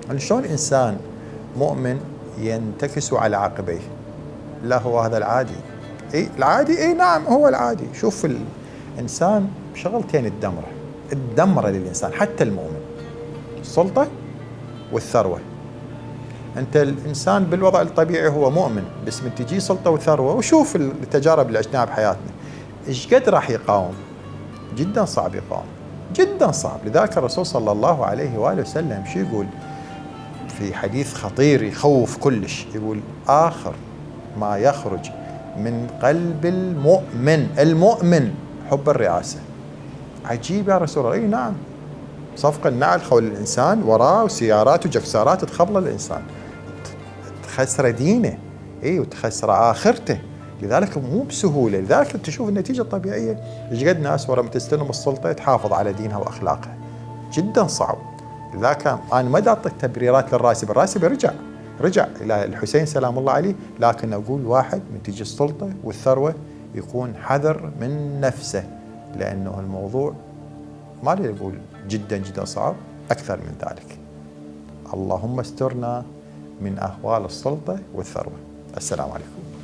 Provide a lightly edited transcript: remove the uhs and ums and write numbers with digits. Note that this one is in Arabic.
يعني شلون إنسان مؤمن ينتكس على عقبيه؟ لا، هو هذا العادي. اي العادي، اي نعم هو العادي. شوف الإنسان شغلتين الدمرة للإنسان حتى المؤمن: السلطة والثروة. أنت الإنسان بالوضع الطبيعي هو مؤمن، بس من تجي سلطة وثروة، وشوف التجارب اللي عشناها بحياتنا، إيش قد راح يقاوم؟ جدا صعب يقاوم، جدا صعب. لذلك الرسول صلى الله عليه وآله وسلم شو يقول في حديث خطير يخوف كلش؟ يقول: آخر ما يخرج من قلب المؤمن حب الرئاسة. عجيب يا رسول الله. اي نعم، صفقة النعل خول الإنسان وراه، وسيارات وجكسارات تخبل الإنسان، تخسر دينه، وتخسر آخرته. لذلك مو بسهولة. لذلك تشوف النتيجة الطبيعية ايش قد ناس ورا ما تستلم السلطة تحافظ على دينها وأخلاقها. جدا صعب. لذلك أنا ما أعطيك تبريرات للراسب. الراسب رجع إلى الحسين سلام الله عليه، لكن أقول واحد من تجي السلطة والثروة يكون حذر من نفسه، لأنه الموضوع ما لي أقول جدا جدا صعب، أكثر من ذلك. اللهم استرنا من أهوال السلطة والثروة. السلام عليكم.